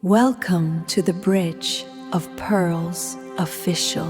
Welcome to the Bridge of Pearls Official.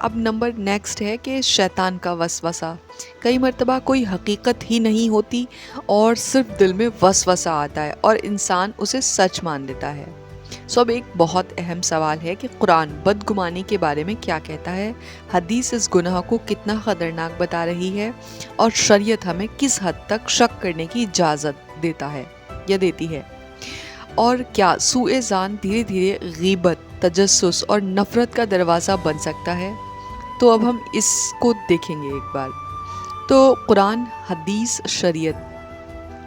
اب number next ہے کہ شیطان کا وسوسہ. کئی مرتبہ کوئی حقیقت ہی نہیں ہوتی اور صرف دل میں وسوسہ آتا ہے اور انسان اسے سچ مان لیتا ہے. اب ایک بہت اہم سوال ہے کہ قرآن بدگمانی کے بارے میں کیا کہتا ہے, حدیث اس گناہ کو کتنا خطرناک بتا رہی ہے, اور شریعت ہمیں کس حد تک شک کرنے کی اجازت دیتا ہے یا دیتی ہے, اور کیا سوء ظن دھیرے دھیرے غیبت, تجسس اور نفرت کا دروازہ بن سکتا ہے. تو اب ہم اس کو دیکھیں گے ایک بار. تو قرآن, حدیث, شریعت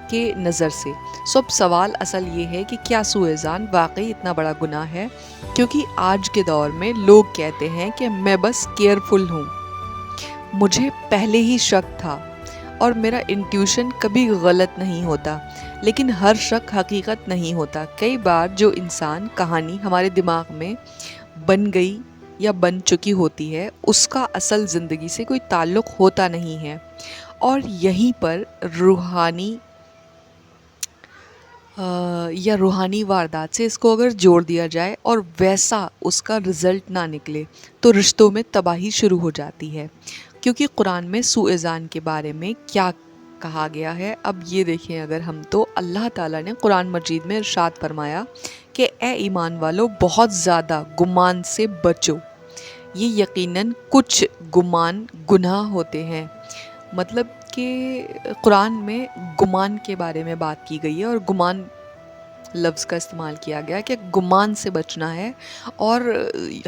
کے نظر سے اب سوال اصل یہ ہے کہ کیا سوء ظن واقعی اتنا بڑا گناہ ہے, کیونکہ آج کے دور میں لوگ کہتے ہیں کہ میں بس کیئرفل ہوں, مجھے پہلے ہی شک تھا اور میرا انٹیوشن کبھی غلط نہیں ہوتا. لیکن ہر شک حقیقت نہیں ہوتا. کئی بار جو انسان کہانی ہمارے دماغ میں بن گئی یا بن چکی ہوتی ہے اس کا اصل زندگی سے کوئی تعلق ہوتا نہیں ہے, اور یہیں پر روحانی واردات سے اس کو اگر جوڑ دیا جائے اور ویسا اس کا رزلٹ نہ نکلے تو رشتوں میں تباہی شروع ہو جاتی ہے. کیونکہ قرآن میں سوء ظن کے بارے میں کیا کہا گیا ہے, اب یہ دیکھیں اگر ہم, تو اللہ تعالیٰ نے قرآن مجید میں ارشاد فرمایا کہ اے ایمان والو بہت زیادہ گمان سے بچو, یہ یقیناً کچھ گمان گناہ ہوتے ہیں. مطلب کہ قرآن میں گمان کے بارے میں بات کی گئی ہے اور گمان لفظ کا استعمال کیا گیا کہ گمان سے بچنا ہے, اور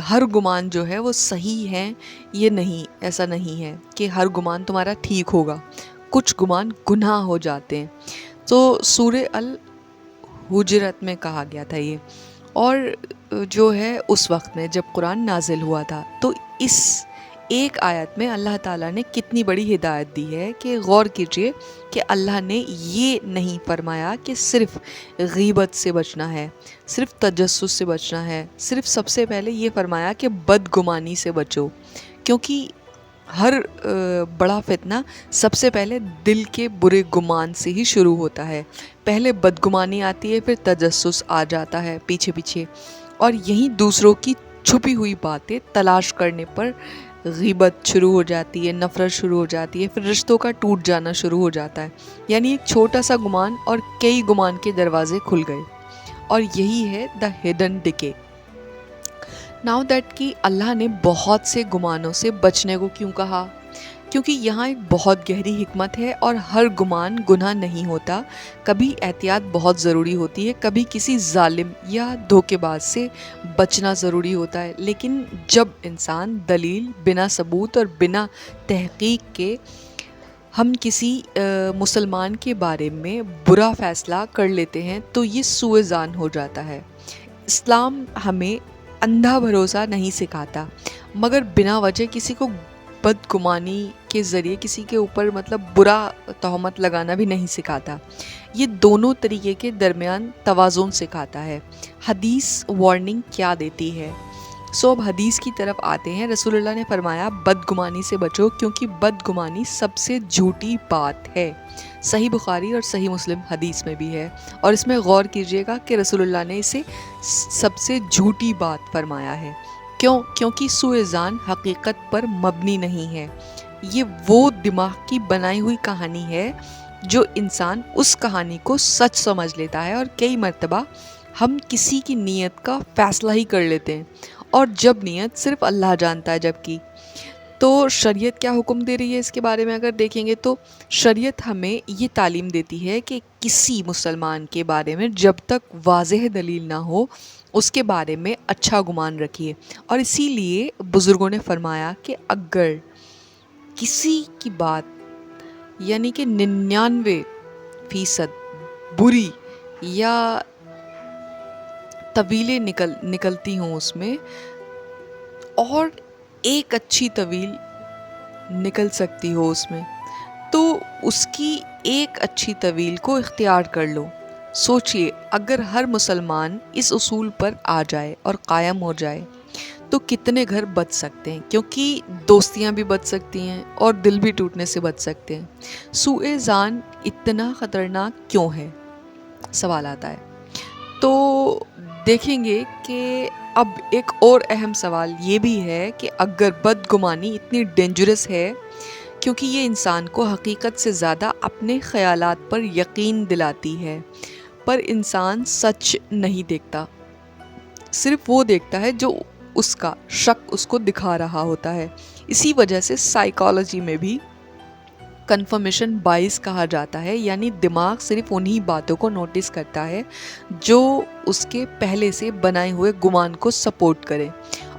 ہر گمان جو ہے وہ صحیح ہے یہ نہیں, ایسا نہیں ہے کہ ہر گمان تمہارا ٹھیک ہوگا, کچھ گمان گناہ ہو جاتے ہیں. تو سورہ الحجرات میں کہا گیا تھا یہ, اور جو ہے اس وقت میں جب قرآن نازل ہوا تھا. تو اس ایک آیت میں اللہ تعالیٰ نے کتنی بڑی ہدایت دی ہے کہ غور کیجئے کہ اللہ نے یہ نہیں فرمایا کہ صرف غیبت سے بچنا ہے, صرف تجسس سے بچنا ہے, صرف سب سے پہلے یہ فرمایا کہ بدگمانی سے بچو, کیونکہ ہر بڑا فتنہ سب سے پہلے دل کے برے گمان سے ہی شروع ہوتا ہے. پہلے بدگمانی آتی ہے, پھر تجسس آ جاتا ہے پیچھے پیچھے, اور یہیں دوسروں کی چھپی ہوئی باتیں تلاش کرنے پر غیبت شروع ہو جاتی ہے, نفرت شروع ہو جاتی ہے, پھر رشتوں کا ٹوٹ جانا شروع ہو جاتا ہے. یعنی ایک چھوٹا سا گمان اور کئی گمان کے دروازے کھل گئے, اور یہی ہے دا ہڈن ڈکے. ناؤ دیٹ کہ اللہ نے بہت سے گمانوں سے بچنے کو کیوں کہا, کیونکہ یہاں ایک بہت گہری حکمت ہے, اور ہر گمان گناہ نہیں ہوتا. کبھی احتیاط بہت ضروری ہوتی ہے, کبھی کسی ظالم یا دھوکے باز سے بچنا ضروری ہوتا ہے. لیکن جب انسان دلیل, بنا ثبوت اور بنا تحقیق کے ہم کسی مسلمان کے بارے میں برا فیصلہ کر لیتے ہیں تو یہ سوء ظن ہو جاتا ہے. اسلام ہمیں اندھا بھروسہ نہیں سکھاتا, مگر بنا وجہ کسی کو بدگمانی کے ذریعے کسی کے اوپر مطلب برا تہمت لگانا بھی نہیں سکھاتا. یہ دونوں طریقے کے درمیان توازن سکھاتا ہے. حدیث وارننگ کیا دیتی ہے؟ اب حدیث کی طرف آتے ہیں. رسول اللہ نے فرمایا بدگمانی سے بچو, کیونکہ بدگمانی سب سے جھوٹی بات ہے. صحیح بخاری اور صحیح مسلم حدیث میں بھی ہے, اور اس میں غور کیجئے گا کہ رسول اللہ نے اسے سب سے جھوٹی بات فرمایا ہے. کیونکہ سوء ظن حقیقت پر مبنی نہیں ہے. یہ وہ دماغ کی بنائی ہوئی کہانی ہے جو انسان اس کہانی کو سچ سمجھ لیتا ہے, اور کئی مرتبہ ہم کسی کی نیت کا فیصلہ ہی کر لیتے ہیں, اور جب نیت صرف اللہ جانتا ہے. جبکہ تو شریعت کیا حکم دے رہی ہے اس کے بارے میں اگر دیکھیں گے تو شریعت ہمیں یہ تعلیم دیتی ہے کہ کسی مسلمان کے بارے میں جب تک واضح دلیل نہ ہو اس کے بارے میں اچھا گمان رکھیے. اور اسی لیے بزرگوں نے فرمایا کہ اگر کسی کی بات یعنی کہ 99% بری یا طویلیں نکلتی ہوں اس میں, اور ایک اچھی طویل نکل سکتی ہو اس میں, تو اس کی ایک اچھی طویل کو اختیار کر لو. سوچئے اگر ہر مسلمان اس اصول پر آ جائے اور قائم ہو جائے تو کتنے گھر بچ سکتے ہیں, کیونکہ دوستیاں بھی بچ سکتی ہیں اور دل بھی ٹوٹنے سے بچ سکتے ہیں. سوء ظن اتنا خطرناک کیوں ہے, سوال آتا ہے. تو دیکھیں گے کہ اب ایک اور اہم سوال یہ بھی ہے کہ اگر بدگمانی اتنی ڈینجرس ہے کیونکہ یہ انسان کو حقیقت سے زیادہ اپنے خیالات پر یقین دلاتی ہے، پر انسان سچ نہیں دیکھتا، صرف وہ دیکھتا ہے جو اس کا شک اس کو دکھا رہا ہوتا ہے۔ اسی وجہ سے سائیکالوجی میں بھی کنفرمیشن بائس کہا جاتا ہے، یعنی دماغ صرف انہی باتوں کو نوٹس کرتا ہے جو اس کے پہلے سے بنائے ہوئے گمان کو سپورٹ کرے،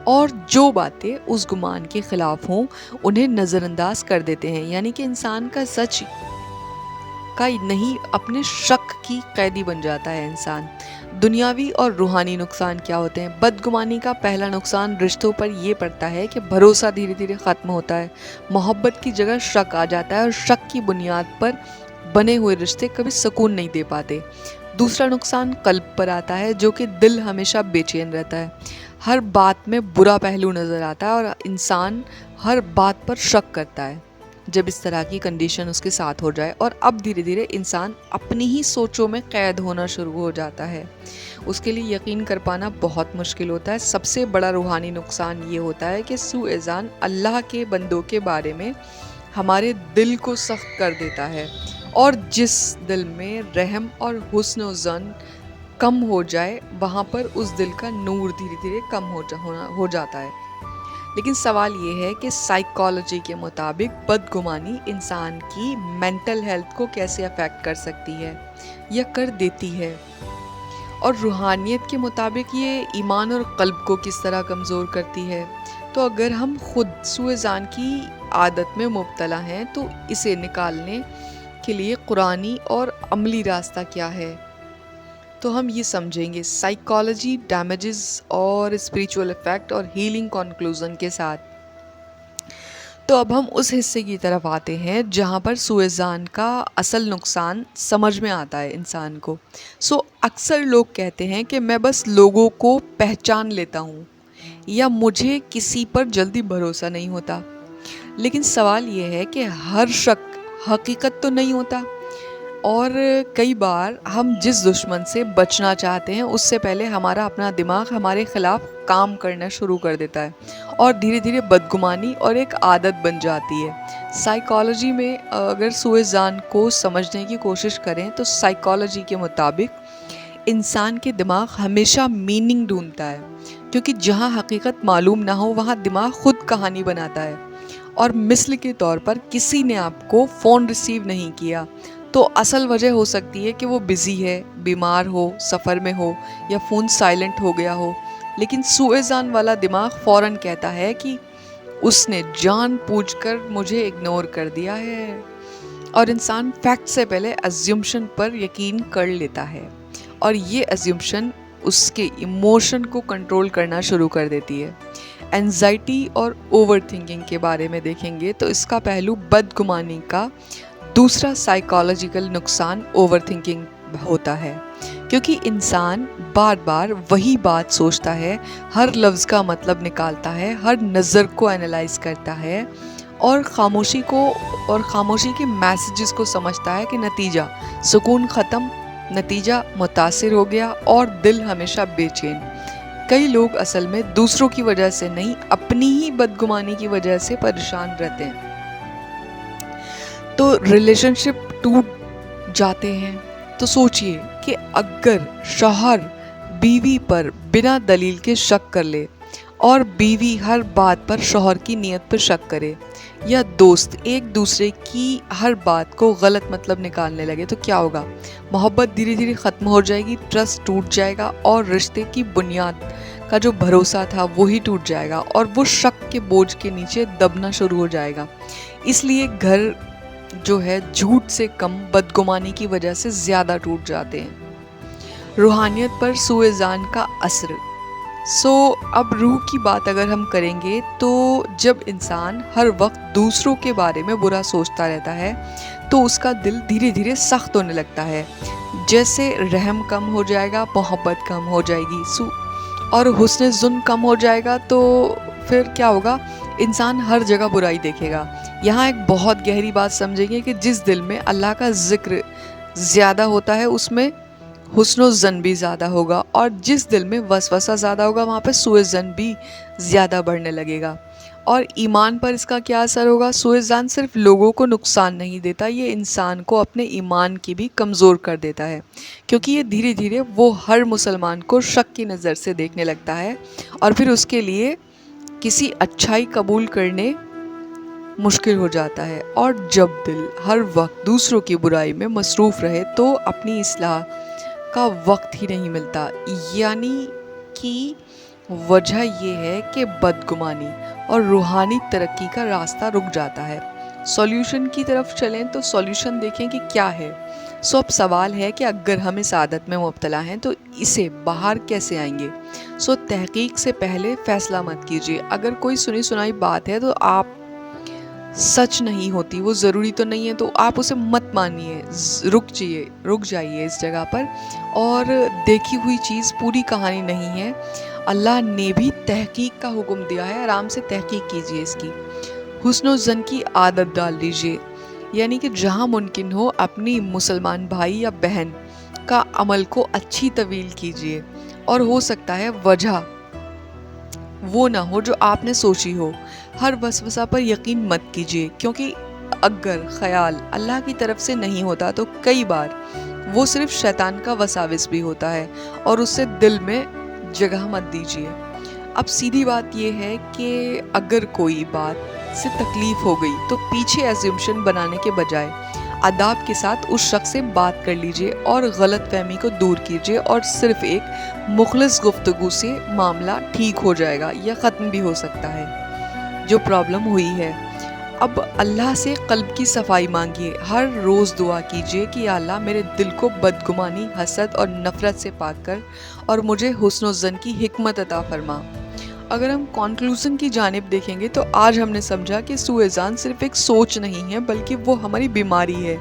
اور جو باتیں اس گمان کے خلاف ہوں انہیں نظر انداز کر دیتے ہیں۔ یعنی کہ انسان کا سچ کا نہیں، اپنے شک کی قیدی بن جاتا ہے انسان۔ دنیاوی اور روحانی نقصان کیا ہوتے ہیں؟ بدگمانی کا پہلا نقصان رشتوں پر یہ پڑتا ہے کہ بھروسہ دھیرے دھیرے ختم ہوتا ہے، محبت کی جگہ شک آ جاتا ہے، اور شک کی بنیاد پر بنے ہوئے رشتے کبھی سکون نہیں دے پاتے۔ دوسرا نقصان قلب پر آتا ہے، جو کہ دل ہمیشہ بے چین رہتا ہے، ہر بات میں برا پہلو نظر آتا ہے اور انسان ہر بات پر شک کرتا ہے۔ جب اس طرح کی کنڈیشن اس کے ساتھ ہو جائے اور اب دھیرے دھیرے انسان اپنی ہی سوچوں میں قید ہونا شروع ہو جاتا ہے، اس کے لیے یقین کر پانا بہت مشکل ہوتا ہے۔ سب سے بڑا روحانی نقصان یہ ہوتا ہے کہ سوء ظن اللہ کے بندوں کے بارے میں ہمارے دل کو سخت کر دیتا ہے، اور جس دل میں رحم اور حسن و ظن کم ہو جائے وہاں پر اس دل کا نور دھیرے دھیرے کم ہو جاتا ہے۔ لیکن سوال یہ ہے کہ سائیکالوجی کے مطابق بدگمانی انسان کی مینٹل ہیلتھ کو کیسے افیکٹ کر سکتی ہے یا کر دیتی ہے، اور روحانیت کے مطابق یہ ایمان اور قلب کو کس طرح کمزور کرتی ہے۔ تو اگر ہم خود سوء ظن کی عادت میں مبتلا ہیں تو اسے نکالنے کے لیے قرآنی اور عملی راستہ کیا ہے، تو ہم یہ سمجھیں گے سائیکالوجی، ڈیمیجز اور اسپریچول ایفیکٹ اور ہیلنگ کنکلوژن کے ساتھ۔ تو اب ہم اس حصے کی طرف آتے ہیں جہاں پر سوء ظن کا اصل نقصان سمجھ میں آتا ہے انسان کو۔ اکثر لوگ کہتے ہیں کہ میں بس لوگوں کو پہچان لیتا ہوں، یا مجھے کسی پر جلدی بھروسہ نہیں ہوتا۔ لیکن سوال یہ ہے کہ ہر شک حقیقت تو نہیں ہوتا، اور کئی بار ہم جس دشمن سے بچنا چاہتے ہیں اس سے پہلے ہمارا اپنا دماغ ہمارے خلاف کام کرنا شروع کر دیتا ہے، اور دھیرے دھیرے بدگمانی اور ایک عادت بن جاتی ہے۔ سائیکالوجی میں اگر سوء ظن کو سمجھنے کی کوشش کریں تو سائیکالوجی کے مطابق انسان کے دماغ ہمیشہ میننگ ڈھونڈتا ہے، کیونکہ جہاں حقیقت معلوم نہ ہو وہاں دماغ خود کہانی بناتا ہے۔ اور مثال کے طور پر کسی نے آپ کو فون ریسیو نہیں کیا تو اصل وجہ ہو سکتی ہے کہ وہ بزی ہے، بیمار ہو، سفر میں ہو، یا فون سائلنٹ ہو گیا ہو، لیکن سوء ظن والا دماغ فوراً کہتا ہے کہ اس نے جان بوجھ کر مجھے اگنور کر دیا ہے، اور انسان فیکٹ سے پہلے ایزیومشن پر یقین کر لیتا ہے، اور یہ ایزیومشن اس کے ایموشن کو کنٹرول کرنا شروع کر دیتی ہے۔ اینزائٹی اور اوور تھنکنگ کے بارے میں دیکھیں گے تو اس کا پہلو بدگمانی کا دوسرا سائیکالوجیکل نقصان اوور تھنکنگ ہوتا ہے، کیونکہ انسان بار بار وہی بات سوچتا ہے، ہر لفظ کا مطلب نکالتا ہے، ہر نظر کو انالائز کرتا ہے، اور خاموشی کے میسیجز کو سمجھتا ہے کہ نتیجہ سکون ختم، نتیجہ متاثر ہو گیا، اور دل ہمیشہ بے چین۔ کئی لوگ اصل میں دوسروں کی وجہ سے نہیں، اپنی ہی بدگمانی کی وجہ سے پریشان رہتے ہیں۔ تو ریلیشن شپ ٹوٹ جاتے ہیں تو سوچئے کہ اگر شوہر بیوی پر بنا دلیل کے شک کر لے، اور بیوی ہر بات پر شوہر کی نیت پر شک کرے، یا دوست ایک دوسرے کی ہر بات کو غلط مطلب نکالنے لگے، تو کیا ہوگا؟ محبت دھیرے دھیرے ختم ہو جائے گی، ٹرسٹ ٹوٹ جائے گا، اور رشتے کی بنیاد کا جو بھروسہ تھا وہی ٹوٹ جائے گا، اور وہ شک کے بوجھ کے نیچے دبنا شروع ہو جائے گا۔ اس لیے گھر جو ہے جھوٹ سے کم بدگمانی کی وجہ سے زیادہ ٹوٹ جاتے ہیں۔ روحانیت پر سوء ظن کا اثر۔ اب روح کی بات اگر ہم کریں گے تو جب انسان ہر وقت دوسروں کے بارے میں برا سوچتا رہتا ہے تو اس کا دل دھیرے دھیرے سخت ہونے لگتا ہے، جیسے رحم کم ہو جائے گا، محبت کم ہو جائے گی، اور حسن ظن کم ہو جائے گا، تو پھر کیا ہوگا؟ انسان ہر جگہ برائی دیکھے گا۔ یہاں ایک بہت گہری بات سمجھیں گے کہ جس دل میں اللہ کا ذکر زیادہ ہوتا ہے اس میں حسن و زن بھی زیادہ ہوگا، اور جس دل میں وسوسہ زیادہ ہوگا وہاں پہ سوء زن بھی زیادہ بڑھنے لگے گا۔ اور ایمان پر اس کا کیا اثر ہوگا؟ سوء زن صرف لوگوں کو نقصان نہیں دیتا، یہ انسان کو اپنے ایمان کی بھی کمزور کر دیتا ہے، کیونکہ یہ دھیرے دھیرے وہ ہر مسلمان کو شک کی نظر سے دیکھنے لگتا ہے، اور پھر اس کے لیے کسی اچھائی قبول کرنے مشکل ہو جاتا ہے۔ اور جب دل ہر وقت دوسروں کی برائی میں مصروف رہے تو اپنی اصلاح کا وقت ہی نہیں ملتا، یعنی کہ وجہ یہ ہے کہ بدگمانی اور روحانی ترقی کا راستہ رک جاتا ہے۔ سولیوشن کی طرف چلیں تو سولیوشن دیکھیں کہ کیا ہے۔ اب سوال ہے کہ اگر ہم اس عادت میں مبتلا ہیں تو اسے باہر کیسے آئیں گے؟ تحقیق سے پہلے فیصلہ مت کیجیے۔ اگر کوئی سنی سنائی بات ہے تو آپ سچ نہیں ہوتی، وہ ضروری تو نہیں ہے، تو آپ اسے مت مانیے، رک جائیے اس جگہ پر، اور دیکھی ہوئی چیز پوری کہانی نہیں ہے۔ اللہ نے بھی تحقیق کا حکم دیا ہے، آرام سے تحقیق کیجیے اس کی۔ حسن و زن کی عادت ڈال لیجیے، یعنی کہ جہاں ممکن ہو اپنی مسلمان بھائی یا بہن کا عمل کو اچھی طویل کیجیے، اور ہو سکتا ہے وجہ وہ نہ ہو جو آپ نے سوچی ہو۔ ہر وسوسہ پر یقین مت کیجیے، کیونکہ اگر خیال اللہ کی طرف سے نہیں ہوتا تو کئی بار وہ صرف شیطان کا وساوس بھی ہوتا ہے، اور اسے دل میں جگہ مت دیجیے۔ اب سیدھی بات یہ ہے کہ اگر کوئی بات سے تکلیف ہو گئی تو پیچھے ایزیومشن بنانے کے بجائے آداب کے ساتھ اس شخص سے بات کر لیجیے اور غلط فہمی کو دور کیجیے، اور صرف ایک مخلص گفتگو سے معاملہ ٹھیک ہو جائے گا یا ختم بھی ہو سکتا ہے جو پرابلم ہوئی ہے۔ اب اللہ سے قلب کی صفائی مانگیے، ہر روز دعا کیجیے کہ یا اللہ میرے دل کو بدگمانی، حسد اور نفرت سے پاک کر، اور مجھے حسن و زن کی حکمت عطا فرما۔ اگر ہم کنکلوژن کی جانب دیکھیں گے تو آج ہم نے سمجھا کہ سوء ظن صرف ایک سوچ نہیں ہے، بلکہ وہ ہماری بیماری ہے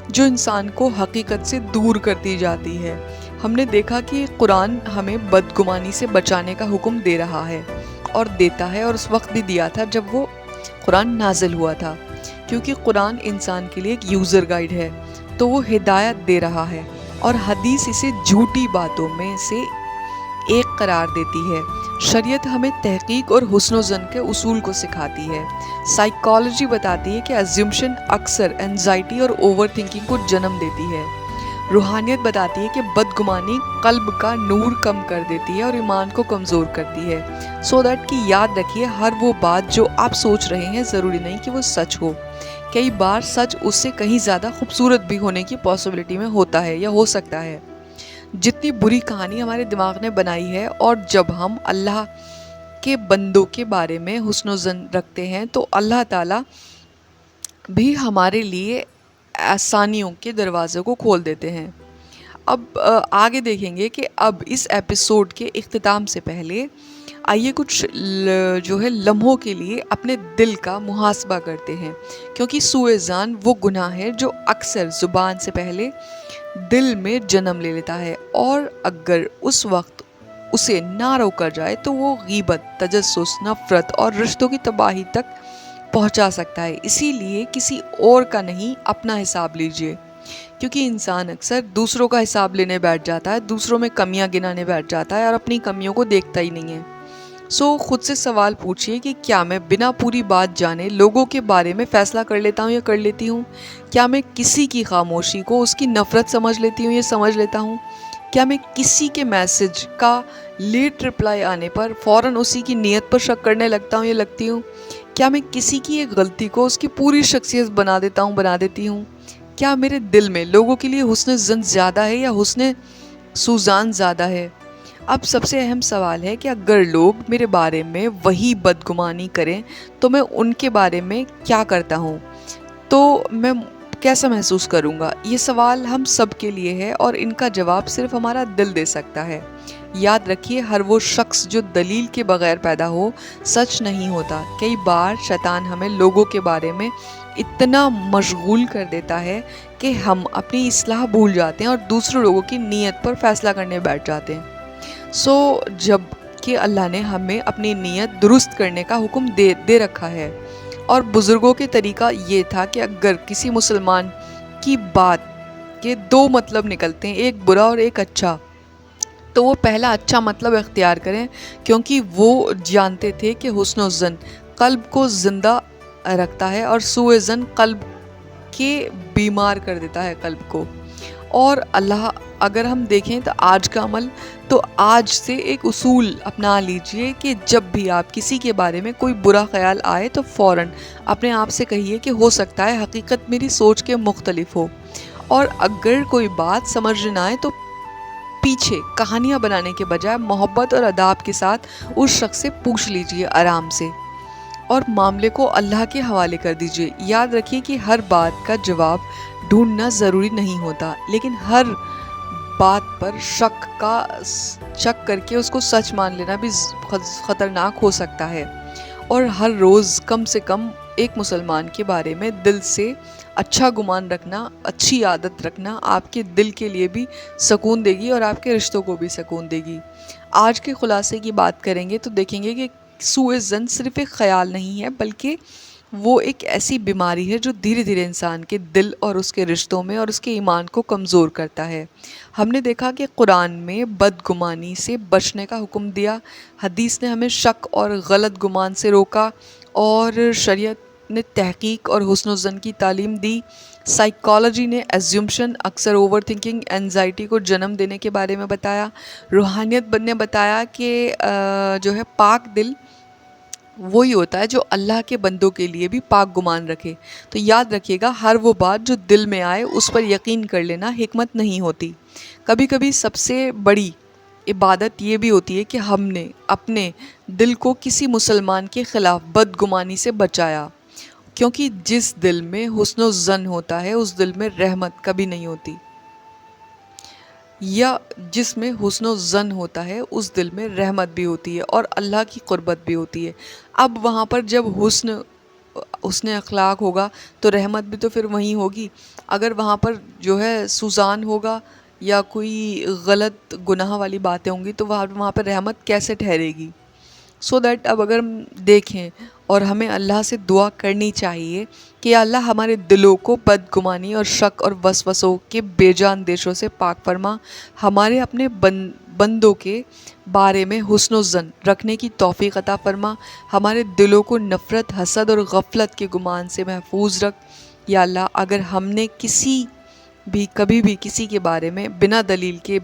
جو انسان کو حقیقت سے دور کرتی جاتی ہے۔ ہم نے دیکھا کہ قرآن ہمیں بدگمانی سے بچانے کا حکم دے رہا ہے اور دیتا ہے، اور اس وقت بھی دیا تھا جب وہ قرآن نازل ہوا تھا، کیونکہ قرآن انسان کے لیے ایک یوزر گائیڈ ہے، تو وہ ہدایت دے رہا ہے، اور حدیث اسے جھوٹی باتوں میں سے ایک قرار دیتی ہے۔ شریعت ہمیں تحقیق اور حسن و زن کے اصول کو سکھاتی ہے۔ سائیکالوجی بتاتی ہے کہ ایزیومشن اکثر انزائٹی اور اوور تھنکنگ کو جنم دیتی ہے۔ روحانیت بتاتی ہے کہ بدگمانی قلب کا نور کم کر دیتی ہے اور ایمان کو کمزور کرتی ہے۔ دیٹ کہ یاد رکھیے، ہر وہ بات جو آپ سوچ رہے ہیں ضروری نہیں کہ وہ سچ ہو۔ کئی بار سچ اس سے کہیں زیادہ خوبصورت بھی ہونے کی پاسبلٹی میں ہوتا ہے یا ہو سکتا ہے جتنی بری کہانی ہمارے دماغ نے بنائی ہے۔ اور جب ہم اللہ کے بندوں کے بارے میں حسن و زن رکھتے ہیں تو اللہ تعالیٰ بھی ہمارے لیے آسانیوں کے دروازے کو کھول دیتے ہیں۔ اب آگے دیکھیں گے کہ اب اس ایپیسوڈ کے اختتام سے پہلے آئیے کچھ جو ہے لمحوں کے لیے اپنے دل کا محاسبہ کرتے ہیں، کیونکہ سوء ظن وہ گناہ ہے جو اکثر زبان سے پہلے دل میں جنم لے لیتا ہے، اور اگر اس وقت اسے نہ روکا جائے تو وہ غیبت، تجسس، نفرت اور رشتوں کی تباہی تک پہنچا سکتا ہے۔ اسی لیے کسی اور کا نہیں، اپنا حساب لیجئے، کیونکہ انسان اکثر دوسروں کا حساب لینے بیٹھ جاتا ہے، دوسروں میں کمیاں گنانے بیٹھ جاتا ہے اور اپنی کمیوں کو دیکھتا ہی نہیں ہے۔ خود سے سوال پوچھئے کہ کیا میں بنا پوری بات جانے لوگوں کے بارے میں فیصلہ کر لیتا ہوں یا کر لیتی ہوں؟ کیا میں کسی کی خاموشی کو اس کی نفرت سمجھ لیتی ہوں یا سمجھ لیتا ہوں؟ کیا میں کسی کے میسج کا لیٹ رپلائی آنے پر فوراً اسی کی نیت پر شک کرنے لگتا ہوں یا لگتی ہوں؟ کیا میں کسی کی ایک غلطی کو اس کی پوری شخصیت بنا دیتی ہوں؟ کیا میرے دل میں لوگوں کے لیے حسن ظن زیادہ ہے یا حسن سوزان زیادہ ہے؟ اب سب سے اہم سوال ہے کہ اگر لوگ میرے بارے میں وہی بدگمانی کریں تو میں ان کے بارے میں کیا کرتا ہوں، تو میں کیسا محسوس کروں گا؟ یہ سوال ہم سب کے لیے ہے اور ان کا جواب صرف ہمارا دل دے سکتا ہے۔ یاد رکھیے، ہر وہ شخص جو دلیل کے بغیر پیدا ہو سچ نہیں ہوتا۔ کئی بار شیطان ہمیں لوگوں کے بارے میں اتنا مشغول کر دیتا ہے کہ ہم اپنی اصلاح بھول جاتے ہیں اور دوسرے لوگوں کی نیت پر فیصلہ کرنے بیٹھ جاتے ہیں۔ جب کہ اللہ نے ہمیں اپنی نیت درست کرنے کا حکم دے رکھا ہے، اور بزرگوں کے طریقہ یہ تھا کہ اگر کسی مسلمان کی بات کے دو مطلب نکلتے ہیں، ایک برا اور ایک اچھا، تو وہ پہلا اچھا مطلب اختیار کریں، کیونکہ وہ جانتے تھے کہ حسن و ظن قلب کو زندہ رکھتا ہے اور سوء ظن قلب کے بیمار کر دیتا ہے قلب کو۔ اور اللہ، اگر ہم دیکھیں تو آج کا عمل، تو آج سے ایک اصول اپنا لیجئے کہ جب بھی آپ کسی کے بارے میں کوئی برا خیال آئے تو فوراً اپنے آپ سے کہیے کہ ہو سکتا ہے حقیقت میری سوچ کے مختلف ہو، اور اگر کوئی بات سمجھ نہ آئے تو پیچھے کہانیاں بنانے کے بجائے محبت اور اداب کے ساتھ اس شخص سے پوچھ لیجئے آرام سے، اور معاملے کو اللہ کے حوالے کر دیجئے۔ یاد رکھیے کہ ہر بات کا جواب ڈھونڈنا ضروری نہیں ہوتا، لیکن ہر بات پر شک کر کے اس کو سچ مان لینا بھی خطرناک ہو سکتا ہے۔ اور ہر روز کم سے کم ایک مسلمان کے بارے میں دل سے اچھا گمان رکھنا، اچھی عادت رکھنا آپ کے دل کے لیے بھی سکون دے گی اور آپ کے رشتوں کو بھی سکون دے گی۔ آج کے خلاصے کی بات کریں گے تو دیکھیں گے کہ سوء ظن صرف ایک خیال نہیں ہے، بلکہ وہ ایک ایسی بیماری ہے جو دھیرے دھیرے انسان کے دل اور اس کے رشتوں میں اور اس کے ایمان کو کمزور کرتا ہے۔ ہم نے دیکھا کہ قرآن میں بدگمانی سے بچنے کا حکم دیا، حدیث نے ہمیں شک اور غلط گمان سے روکا، اور شریعت نے تحقیق اور حسن و ظن کی تعلیم دی۔ سائیکالوجی نے ایزیومشن، اکثر اوور تھنکنگ، اینزائٹی کو جنم دینے کے بارے میں بتایا۔ روحانیت نے بتایا کہ جو ہے پاک دل وہی ہوتا ہے جو اللہ کے بندوں کے لیے بھی پاک گمان رکھے۔ تو یاد رکھیے گا، ہر وہ بات جو دل میں آئے اس پر یقین کر لینا حکمت نہیں ہوتی۔ کبھی کبھی سب سے بڑی عبادت یہ بھی ہوتی ہے کہ ہم نے اپنے دل کو کسی مسلمان کے خلاف بدگمانی سے بچایا، کیونکہ جس دل میں حسن و ظن ہوتا ہے اس دل میں رحمت کبھی نہیں ہوتی، یا جس میں حسن و ظن ہوتا ہے اس دل میں رحمت بھی ہوتی ہے اور اللہ کی قربت بھی ہوتی ہے۔ اب وہاں پر جب حسن اخلاق ہوگا تو رحمت بھی تو پھر وہیں ہوگی۔ اگر وہاں پر جو ہے سوزان ہوگا یا کوئی غلط گناہ والی باتیں ہوں گی تو وہاں پر رحمت کیسے ٹھہرے گی؟ سو دیٹ اب اگر ہم دیکھیں، اور ہمیں اللہ سے دعا کرنی چاہیے کہ اللہ ہمارے دلوں کو بدگمانی اور شک اور وسوسوں کے بے جان اندیشوں سے پاک فرما، ہمارے اپنے بندوں کے بارے میں حسن و ظن رکھنے کی توفیق عطا فرما، ہمارے دلوں کو نفرت، حسد اور غفلت کے گمان سے محفوظ رکھ۔ یا اللہ، اگر ہم نے کبھی بھی کسی کے بارے میں بنا دلیل کے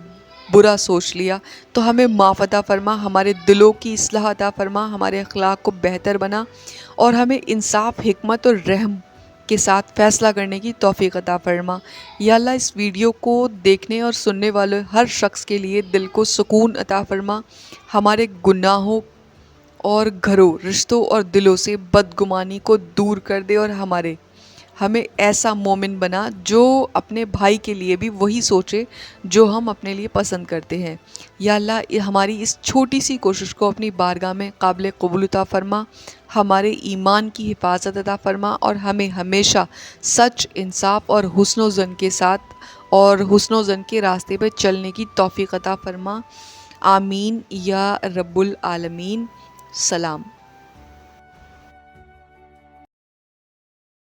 برا سوچ لیا تو ہمیں معاف عطا فرما، ہمارے دلوں کی اصلاح عطا فرما، ہمارے اخلاق کو بہتر بنا، اور ہمیں انصاف، حکمت اور رحم کے ساتھ فیصلہ کرنے کی توفیق عطا فرما۔ یا اللہ، اس ویڈیو کو دیکھنے اور سننے والے ہر شخص کے لیے دل کو سکون عطا فرما، ہمارے گناہوں اور گھروں، رشتوں اور دلوں سے بدگمانی کو دور کر دے، اور ہمیں ایسا مومن بنا جو اپنے بھائی کے لیے بھی وہی سوچے جو ہم اپنے لیے پسند کرتے ہیں۔ یا اللہ، ہماری اس چھوٹی سی کوشش کو اپنی بارگاہ میں قابل قبول عطا فرما، ہمارے ایمان کی حفاظت عطا فرما، اور ہمیں ہمیشہ سچ، انصاف اور حسن و ظن کے ساتھ اور حسن و ظن کے راستے پہ چلنے کی توفیق عطا فرما۔ آمین یا رب العالمین۔ سلام۔